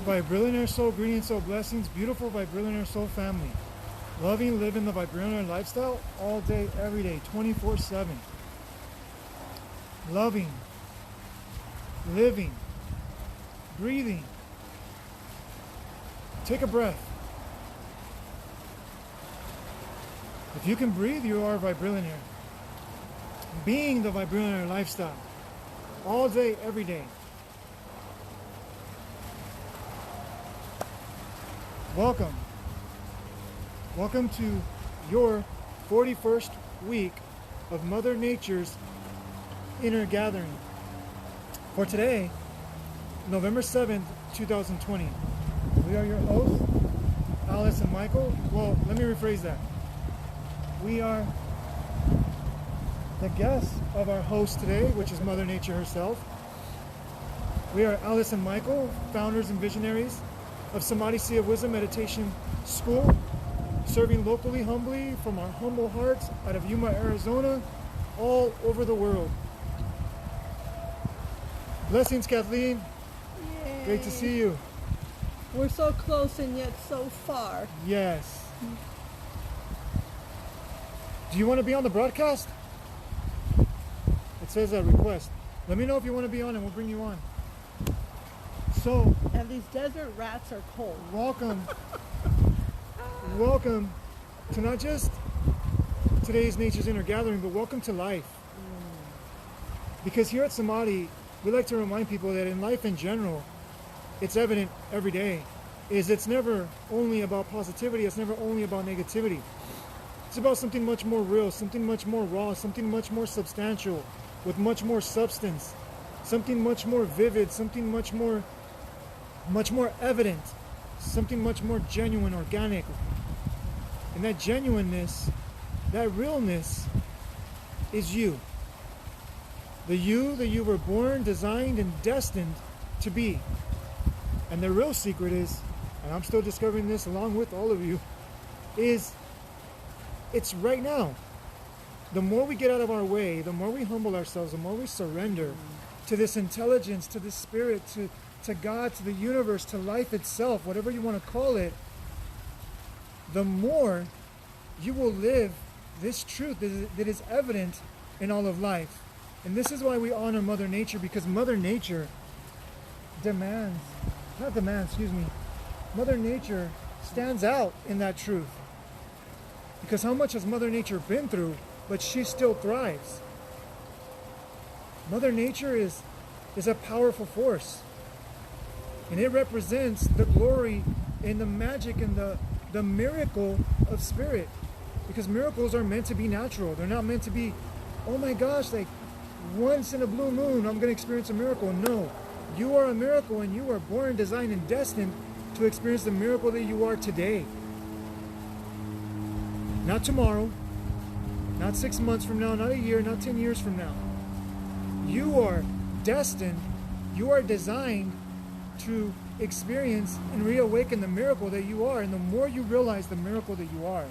Vibrillionaire Soul, greetings, soul blessings, beautiful Vibrillionaire Soul family. Loving, living the Vibrillionaire lifestyle all day, every day, 24/7. Loving, living, breathing. Take a breath. If you can breathe, you are a Vibrillionaire. Being the Vibrillionaire lifestyle all day, every day. Welcome. Welcome to your 41st week of Mother Nature's inner gathering. For today, November 7th, 2020. We are your hosts, Alice and Michael. Well, let me rephrase that. We are the guests of our host today, which is Mother Nature herself. We are Alice and Michael, founders and visionaries of Samadhi Sea of Wisdom Meditation School, serving locally, humbly, from our humble hearts out of Yuma, Arizona, all over the world. Blessings, Kathleen. Yay. Great to see you. We're so close and yet so far. Yes. Do you want to be on the broadcast? It says a request. Let me know if you want to be on and we'll bring you on. So, And these desert rats are cold. welcome. Welcome to not just today's Nature's Inner Gathering, but welcome to life. Because here at Samadhi, we like to remind people that in life in general, it's evident every day, it's never only about positivity, it's never only about negativity. It's about something much more real, something much more raw, something much more substantial, with much more substance, something much more vivid, something much more evident, something much more genuine, organic. And that genuineness, that realness is you. The you that you were born, designed, and destined to be. And the real secret is, and I'm still discovering this along with all of you, is it's right now. The more we get out of our way, the more we humble ourselves, the more we surrender to this intelligence, to this spirit, to God, to the universe, to life itself, whatever you want to call it, the more you will live this truth that is evident in all of life. And this is why we honor Mother Nature, because Mother Nature Mother Nature stands out in that truth. Because how much has Mother Nature been through, but she still thrives. Mother Nature is a powerful force. And it represents the glory and the magic and the miracle of spirit. Because miracles are meant to be natural. They're not meant to be, oh my gosh, like once in a blue moon, I'm going to experience a miracle. No, you are a miracle and you are born, designed, and destined to experience the miracle that you are today. Not tomorrow, not 6 months from now, not a year, not 10 years from now. You are destined, you are designed to experience and reawaken the miracle that you are. And the more you realize the miracle that you are,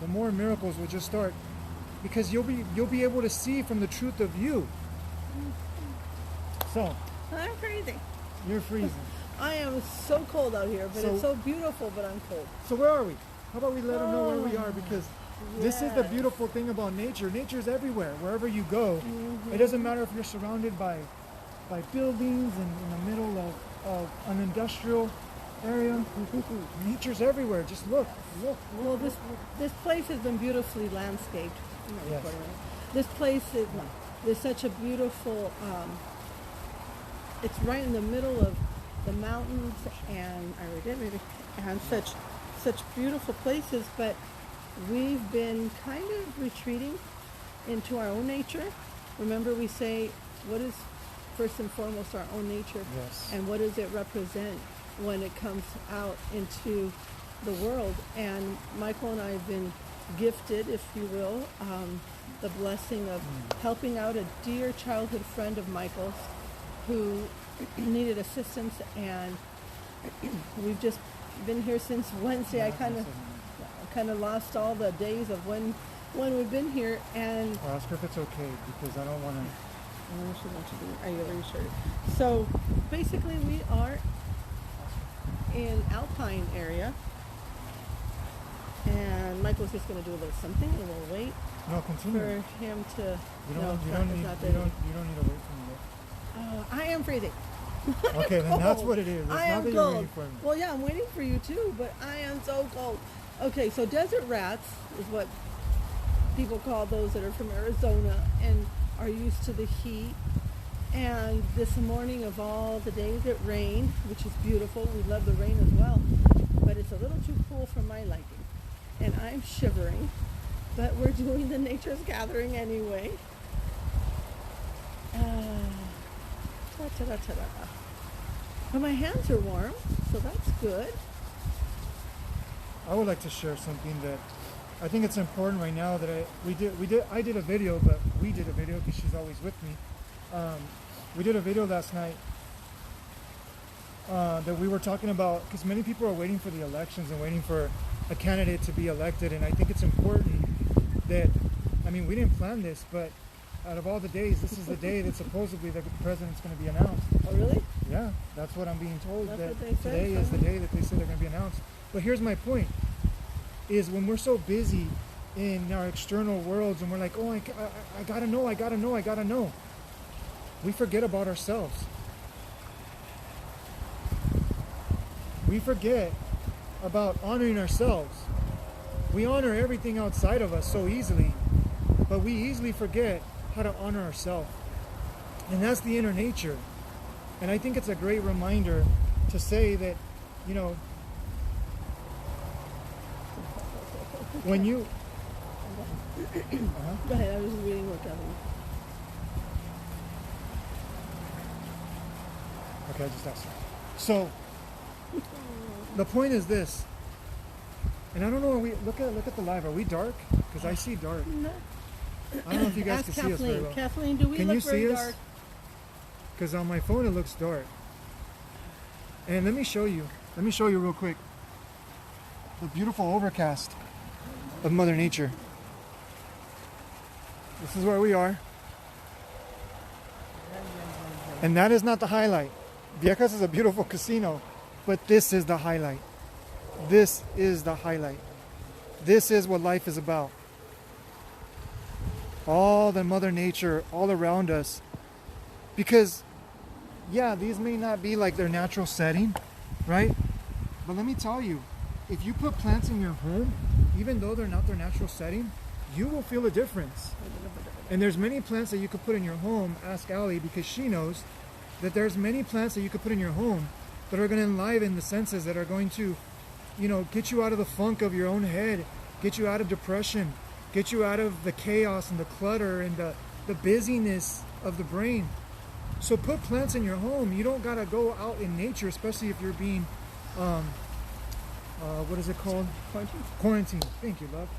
the more miracles will just start, because you'll be able to see from the truth of you. So I'm freezing. you're freezing. I am so cold out here, but it's so beautiful, but I'm cold. So where are we? How about we let them know where we are? Because this is the Yes. beautiful thing about nature. Nature is everywhere. Wherever you go, it doesn't matter if you're surrounded by buildings and in the middle of an industrial area. Nature's everywhere. Just look. Well, this place has been beautifully landscaped. I'm not Yes. recording it. This place is such a beautiful. It's right in the middle of the mountains and such beautiful places. But we've been kind of retreating into our own nature. Remember, we say, what is first and foremost our own nature, Yes. and what does it represent when it comes out into the world? And Michael and I have been gifted, if you will, the blessing of helping out a dear childhood friend of Michael's who needed assistance, and we've just been here since Wednesday. I kind of lost all the days of when we've been here, and I'll ask her if it's okay, because I don't want to. she wants to be. Are you sure? So basically, we are in Alpine area. And Michael's just going to do a little something, and we'll wait No, continue. for him to. You no, don't, it's you not- don't it's need, not you there don't, you don't need to wait for me. I am freezing. Okay, then that's Cold. what it is. It's I not am that you're cold. waiting for me. Well, yeah, I'm waiting for you too, but I am so cold. Okay, so desert rats is what people call those that are from Arizona and are used to the heat. And this morning of all the days it rained, which is beautiful. We love the rain as well, but it's a little too cool for my liking. And I'm shivering, but we're doing the Nature's Gathering anyway. Ta-da-ta-da. But my hands are warm, so that's good. I would like to share something that I think it's important right now that I did a video, but we did a video because she's always with me. We did a video last night that we were talking about, because many people are waiting for the elections and waiting for a candidate to be elected, and I think it's important that, I mean, we didn't plan this, but out of all the days, this is the day that supposedly the president's going to be announced. Oh, really? Yeah, that's what I'm being told. That's that what they said, today is the day that they say they're going to be announced. But here's my point: is when we're so busy in our external worlds and we're like, oh, I gotta know, we forget about ourselves. We forget about honoring ourselves. We honor everything outside of us so easily, but we easily forget how to honor ourselves. And that's the inner nature. And I think it's a great reminder to say that, you know, when you... Go ahead, I was just reading what Kevin. Okay, I just asked. So, the point is this, and I don't know, look at the live. Are we dark? Because I see dark. No. I don't know if you guys Ask can Kathleen. see us very well. Kathleen, do we Can look you see very us? dark? Because on my phone it looks dark. And let me show you real quick the beautiful overcast of Mother Nature. This is where we are. And that is not the highlight. Viejas is a beautiful casino, but this is the highlight. This is the highlight. This is what life is about. All the Mother Nature all around us. Because, yeah, these may not be like their natural setting, right? But let me tell you, if you put plants in your home, even though they're not their natural setting, you will feel a difference. And there's many plants that you could put in your home. Ask Allie, because she knows that there's many plants that you could put in your home that are going to enliven the senses, that are going to, you know, get you out of the funk of your own head, get you out of depression, get you out of the chaos and the clutter and the busyness of the brain. So put plants in your home. You don't got to go out in nature, especially if you're being, what is it called? Quarantine. Thank you, love.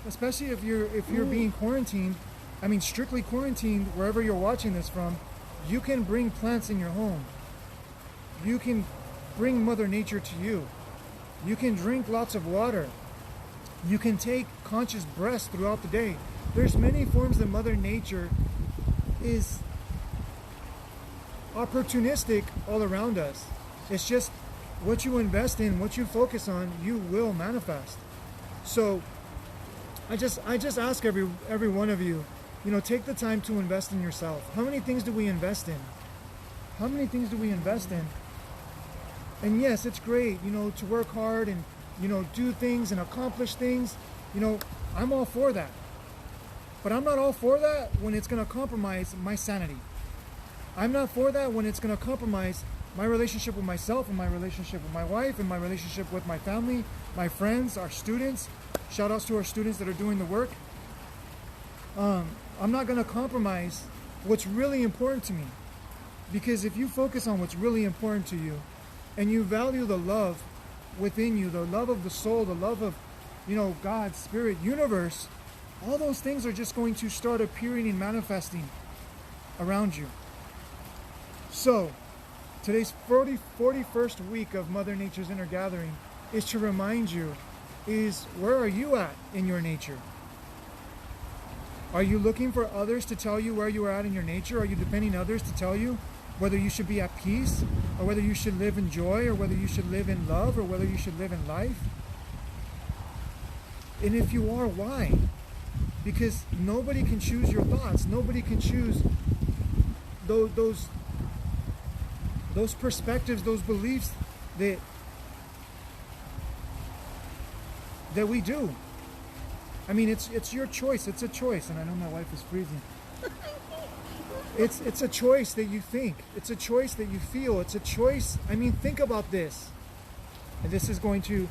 Especially if you're being quarantined, I mean strictly quarantined, wherever you're watching this from, you can bring plants in your home. You can bring Mother Nature to you. You can drink lots of water. You can take conscious breaths throughout the day. There's many forms that Mother Nature is opportunistic all around us. It's just what you invest in, what you focus on, you will manifest. So I just ask every one of you, you know, take the time to invest in yourself. How many things do we invest in? How many things do we invest in? And yes, it's great, you know, to work hard and, you know, do things and accomplish things. You know, I'm all for that. But I'm not all for that when it's going to compromise my sanity. I'm not for that when it's going to compromise my relationship with myself and my relationship with my wife and my relationship with my family, my friends, our students. Shout outs to our students that are doing the work. I'm not going to compromise what's really important to me. Because if you focus on what's really important to you and you value the love within you, the love of the soul, the love of, you know, God, spirit, universe, all those things are just going to start appearing and manifesting around you. So, today's 41st week of Mother Nature's Inner Gathering is to remind you, is where are you at in your nature? Are you looking for others to tell you where you are at in your nature? Are you depending on others to tell you whether you should be at peace, or whether you should live in joy, or whether you should live in love, or whether you should live in life. And if you are, why? Because nobody can choose your thoughts. Nobody can choose those perspectives, those beliefs that we do. I mean, it's your choice. It's a choice. And I know my wife is freezing. It's a choice that you think. It's a choice that you feel. It's a choice. I mean, think about this. And this is going to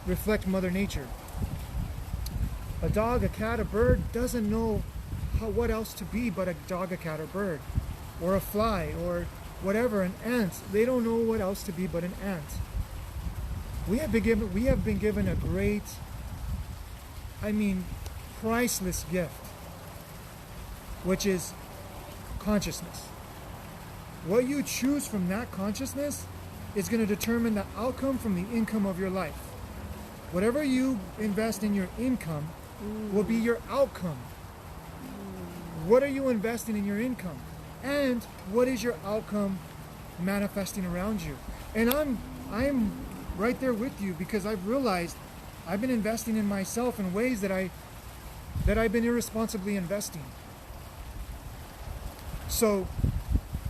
reflect Mother Nature. A dog, a cat, a bird doesn't know what else to be but a dog, a cat, or bird. Or a fly, or whatever, an ant. They don't know what else to be but an ant. We have been given a great, I mean, priceless gift, which is consciousness. What you choose from that consciousness is going to determine the outcome from the income of your life. Whatever you invest in your income will be your outcome. What are you investing in your income? And what is your outcome manifesting around you? And I'm right there with you, because I've realized I've been investing in myself in ways that I've been irresponsibly investing. So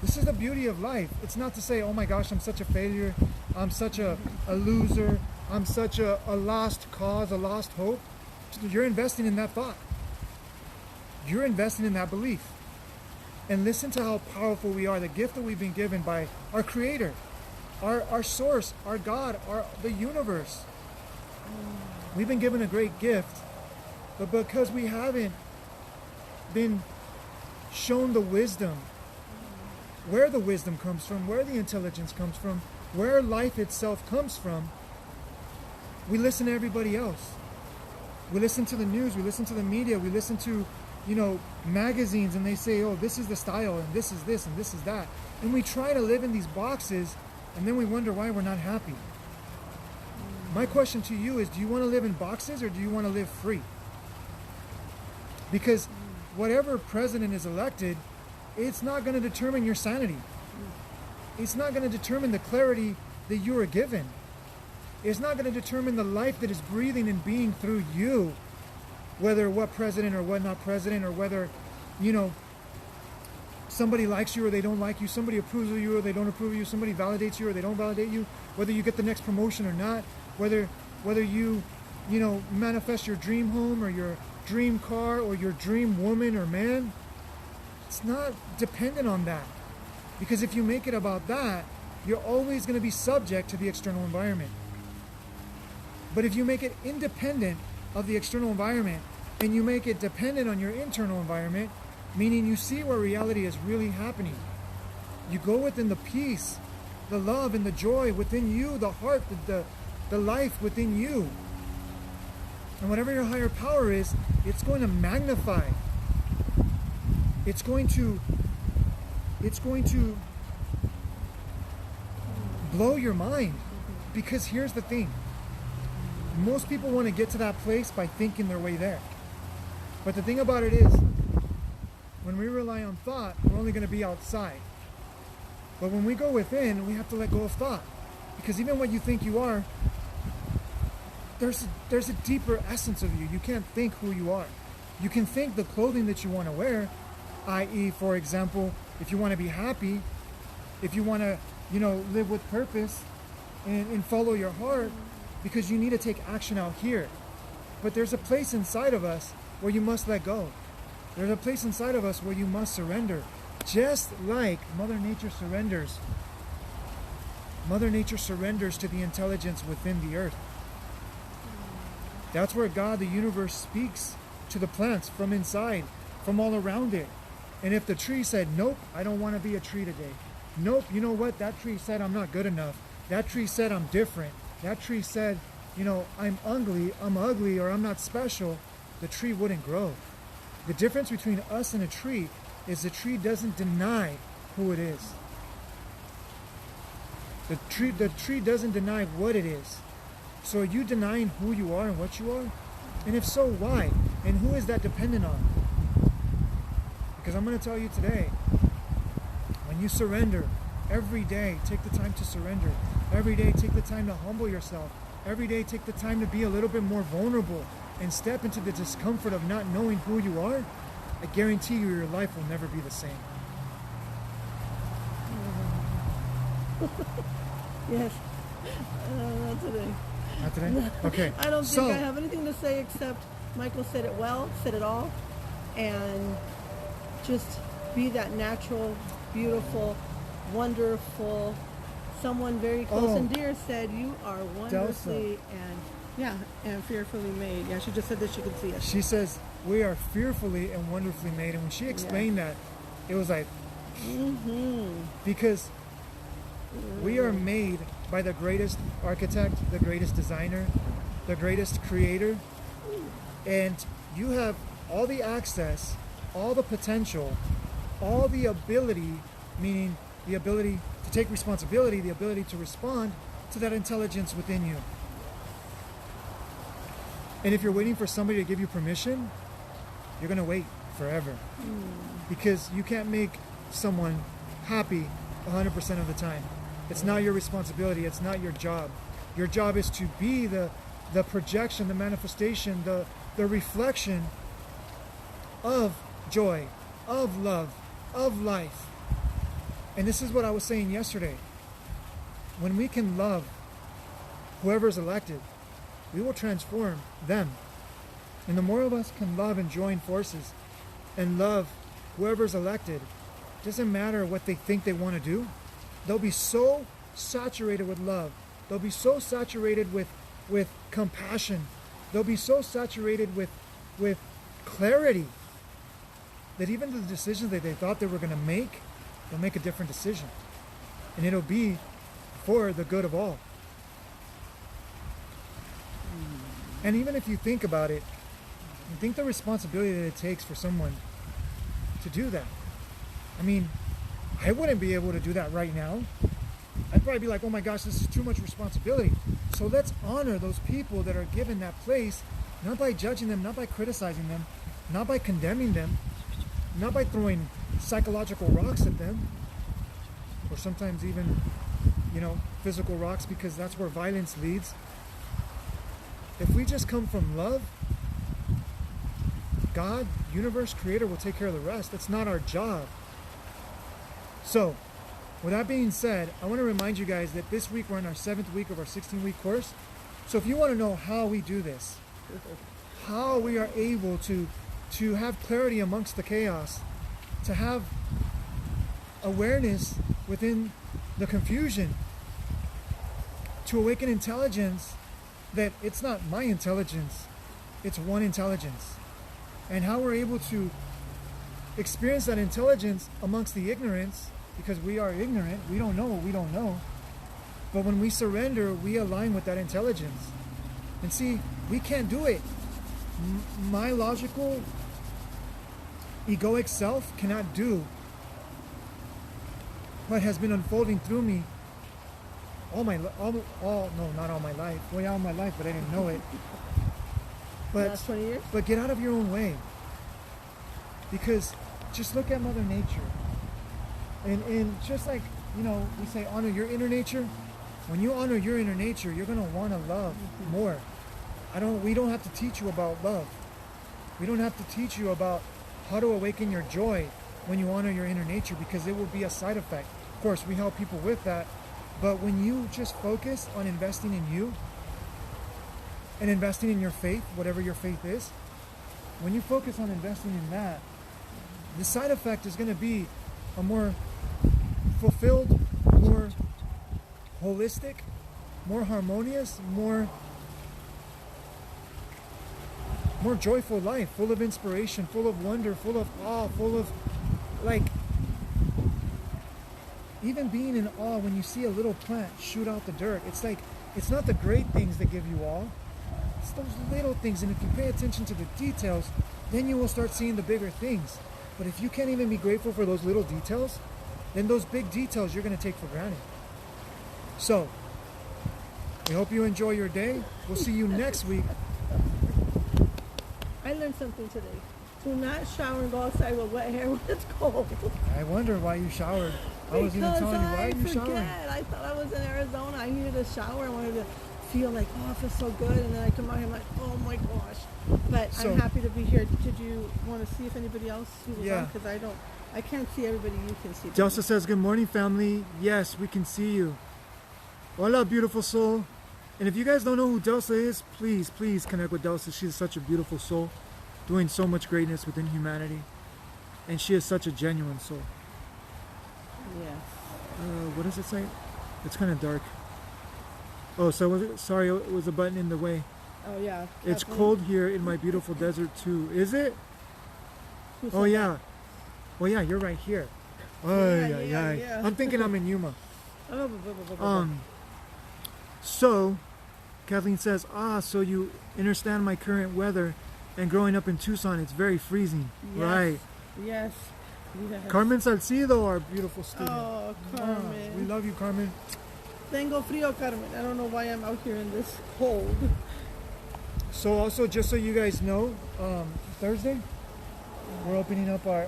this is the beauty of life. It's not to say, oh my gosh, I'm such a failure, I'm such a loser, I'm such a lost cause, a lost hope. You're investing in that thought. You're investing in that belief. And listen to how powerful we are, the gift that we've been given by our Creator, our source, our God, the universe. We've been given a great gift, but because we haven't been shown the wisdom, where the wisdom comes from, where the intelligence comes from, where life itself comes from, we listen to everybody else. We listen to the news, we listen to the media, we listen to, magazines, and they say, oh, this is the style, and this is this, and this is that. And we try to live in these boxes, and then we wonder why we're not happy. My question to you is, do you want to live in boxes, or do you want to live free? Because whatever president is elected, it's not going to determine your sanity. It's not going to determine the clarity that you are given. It's not going to determine the life that is breathing and being through you, whether what president or what not president, or whether, somebody likes you or they don't like you, somebody approves of you or they don't approve of you, somebody validates you or they don't validate you, whether you get the next promotion or not, whether you, manifest your dream home or your dream car or your dream woman or man. It's not dependent on that. Because if you make it about that, you're always going to be subject to the external environment. But if you make it independent of the external environment and you make it dependent on your internal environment, meaning you see where reality is really happening, you go within the peace, the love, and the joy within you, the heart, the life within you. And whatever your higher power is, it's going to magnify. It's going to blow your mind. Because here's the thing. Most people want to get to that place by thinking their way there. But the thing about it is, when we rely on thought, we're only going to be outside. But when we go within, we have to let go of thought. Because even what you think you are, there's a deeper essence of you. You can't think who you are. You can think the clothing that you want to wear, i.e., for example, if you want to be happy, if you want to, live with purpose and follow your heart, because you need to take action out here. But there's a place inside of us where you must let go. There's a place inside of us where you must surrender. Just like Mother Nature surrenders. Mother Nature surrenders to the intelligence within the earth. That's where God, the universe, speaks to the plants from inside, from all around it. And if the tree said, nope, I don't want to be a tree today. Nope, you know what? That tree said I'm not good enough. That tree said I'm different. That tree said, I'm ugly, or I'm not special. The tree wouldn't grow. The difference between us and a tree is the tree doesn't deny who it is. The tree doesn't deny what it is. So are you denying who you are and what you are? And if so, why? And who is that dependent on? Because I'm going to tell you today, when and you surrender every day, take the time to surrender. Every day, take the time to humble yourself. Every day, take the time to be a little bit more vulnerable and step into the discomfort of not knowing who you are. I guarantee you your life will never be the same. Yes. Not today. Not today? Okay. I don't think I have anything to say except Michael said it well, said it all, and just be that natural, beautiful, wonderful, someone very close and dear said you are wonderfully and fearfully made. Yeah, she just said that she could see us. She says we are fearfully and wonderfully made, and when she explained that, it was like, because we are made by the greatest architect, the greatest designer, the greatest creator, and you have all the access, all the potential, all the ability, meaning the ability to take responsibility, the ability to respond to that intelligence within you. And if you're waiting for somebody to give you permission, you're going to wait forever. Because you can't make someone happy 100% of the time. It's not your responsibility. It's not your job. Your job is to be the projection, the manifestation, the reflection of joy, of love, of life. And this is what I was saying yesterday. When we can love whoever's elected, we will transform them. And the more of us can love and join forces and love whoever's elected, it doesn't matter what they think they want to do. They'll be so saturated with love. They'll be so saturated with compassion. They'll be so saturated with clarity that even the decisions that they thought they were going to make, they'll make a different decision. And it'll be for the good of all. And even if you think about it, you think the responsibility that it takes for someone to do that. I mean, I wouldn't be able to do that right now. I'd probably be like, oh my gosh, this is too much responsibility. So let's honor those people that are given that place, not by judging them, not by criticizing them, not by condemning them, not by throwing psychological rocks at them, or sometimes even, physical rocks, because that's where violence leads. If we just come from love, God, universe, creator will take care of the rest. It's not our job. So, with that being said, I want to remind you guys that this week we're in our 7th week of our 16-week course. So if you want to know how we do this, how we are able to have clarity amongst the chaos, to have awareness within the confusion, to awaken intelligence, that it's not my intelligence, it's one intelligence. And how we're able to experience that intelligence amongst the ignorance, because we are ignorant, we don't know what we don't know. But when we surrender, we align with that intelligence. And see, we can't do it. My logical, egoic self cannot do what has been unfolding through me not all my life. Well, yeah, all my life, but I didn't know it. But last 20 years? But get out of your own way. Because just look at Mother Nature. And just like, we say honor your inner nature. When you honor your inner nature, you're going to want to love more. We don't have to teach you about love. We don't have to teach you about how to awaken your joy when you honor your inner nature, because it will be a side effect. Of course, we help people with that. But when you just focus on investing in you and investing in your faith, whatever your faith is, when you focus on investing in that, the side effect is going to be a more fulfilled, more holistic, more harmonious, more joyful life, full of inspiration, full of wonder, full of awe, full of, even being in awe when you see a little plant shoot out the dirt. It's like, it's not the great things that give you awe, it's those little things. And if you pay attention to the details, then you will start seeing the bigger things. But if you can't even be grateful for those little details, then those big details you're going to take for granted. So, we hope you enjoy your day. We'll see you next week. I learned something today. Do not shower and go outside with wet hair when it's cold. I wonder why you showered. I was even Because telling you, why I are you showering? forget. I thought I was in Arizona. I needed a shower. I wanted to feel like, oh, it feels so good. And then I come out here, I'm like, oh my gosh. But So- I'm happy to be here. Did you want to see if anybody else who was Yeah. on? Because I can't see everybody you can see. Delsa says, good morning, family. Yes, we can see you. Hola, beautiful soul. And if you guys don't know who Delsa is, please, please connect with Delsa. She is such a beautiful soul, doing so much greatness within humanity. And she is such a genuine soul. Yes. What does it say? It's kind of dark. Oh, so was it? Sorry, it was a button in the way. Oh, yeah. It's Kathleen, cold here in my beautiful desert too. Is it? who Oh said yeah. Oh yeah, you're right here. Oh yeah. I'm thinking I'm in Yuma. that? Oh, blah, blah, blah, blah. So Kathleen says, so you understand my current weather, and growing up in Tucson, it's very freezing. Yes. Right. Yes. Yes. Carmen Salcido, our beautiful student. Oh, We Carmen. love you, Carmen. Tengo frío, Carmen. I don't know why I'm out here in this cold. So also, just so you guys know, Thursday, we're opening up our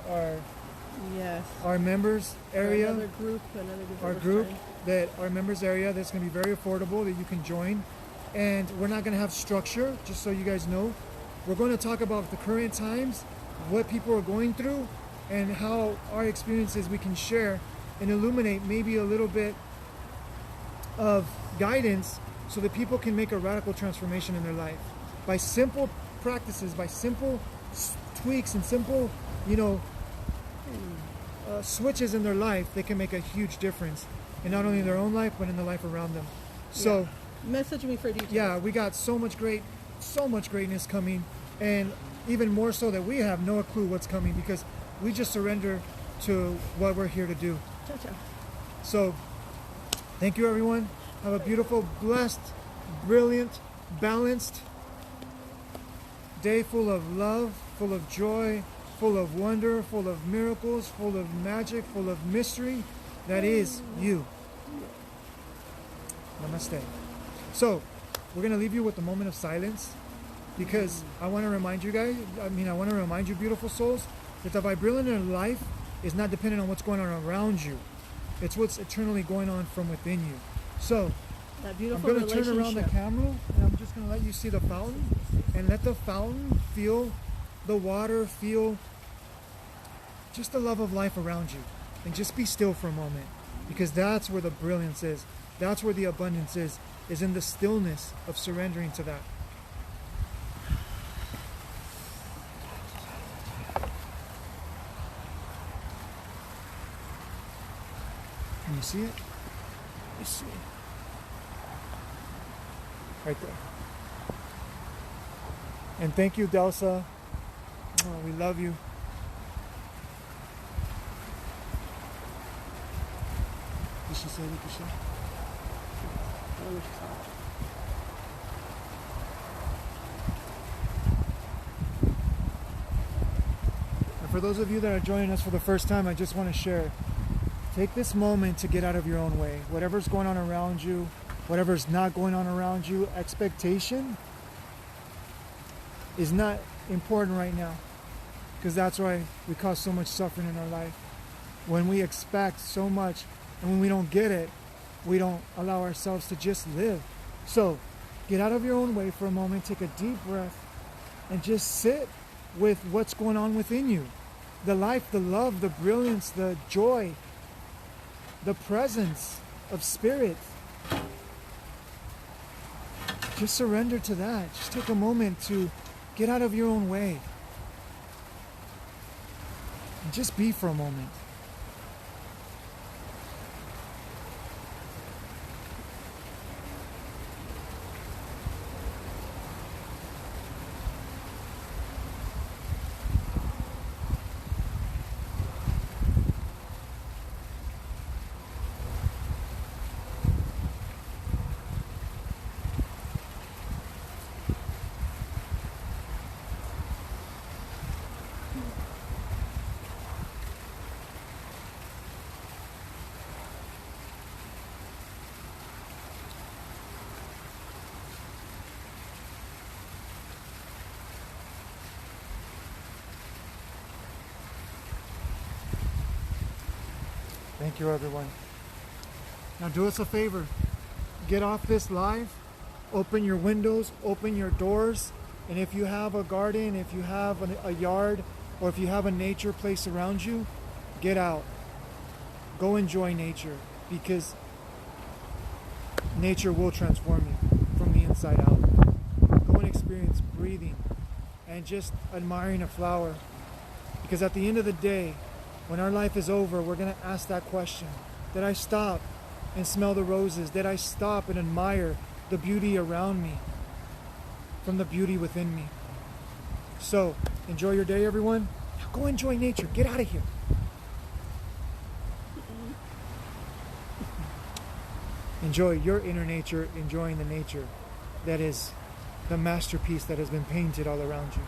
Yes. members area. Another group that Our we're group, starting. our members area, that's going to be very affordable, that you can join. And we're not going to have structure, just so you guys know. We're going to talk about the current times, what people are going through, and how our experiences we can share and illuminate maybe a little bit of guidance so that people can make a radical transformation in their life by simple practices, by simple tweaks and simple, switches in their life. They can make a huge difference in not only their own life but in the life around them. So Message me for details. yeah, we got so much greatness coming, and even more so that we have no clue what's coming because we just surrender to what we're here to do. Ciao, ciao. So thank you, everyone. Have a beautiful, blessed, brilliant, balanced day, full of love, full of joy, full of wonder, full of miracles, full of magic, full of mystery. That is you. Namaste. So we're going to leave you with a moment of silence because I want to remind you guys, I want to remind you, beautiful souls, that the Vibrillionaire life is not dependent on what's going on around you. It's what's eternally going on from within you. So That I'm beautiful going to turn around the relationship. camera and I'm just going to let you see the fountain and let the fountain feel the water, feel just the love of life around you. And just be still for a moment because that's where the brilliance is. That's where the abundance is in the stillness of surrendering to that. Can you see it? You see it. Right there. And thank you, Delsa. Oh, we love you. Did she say what you said? I don't know what you saw. And for those of you that are joining us for the first time, I just want to share. Take this moment to get out of your own way. Whatever's going on around you, whatever's not going on around you, expectation is not important right now. Because that's why we cause so much suffering in our life. When we expect so much and when we don't get it, we don't allow ourselves to just live. So get out of your own way for a moment, take a deep breath, and just sit with what's going on within you. The life, the love, the brilliance, the joy, the presence of spirit. Just surrender to that. Just take a moment to get out of your own way. And just be for a moment. Thank you, everyone. Now do us a favor. Get off this live. Open your windows. Open your doors. And if you have a garden, if you have a yard, or if you have a nature place around you, get out. Go enjoy nature, because nature will transform you from the inside out. Go and experience breathing and just admiring a flower. Because at the end of the day, when our life is over, we're going to ask that question. Did I stop and smell the roses? Did I stop and admire the beauty around me from the beauty within me? So, enjoy your day, everyone. Now go enjoy nature. Get out of here. Enjoy your inner nature, enjoying the nature that is the masterpiece that has been painted all around you.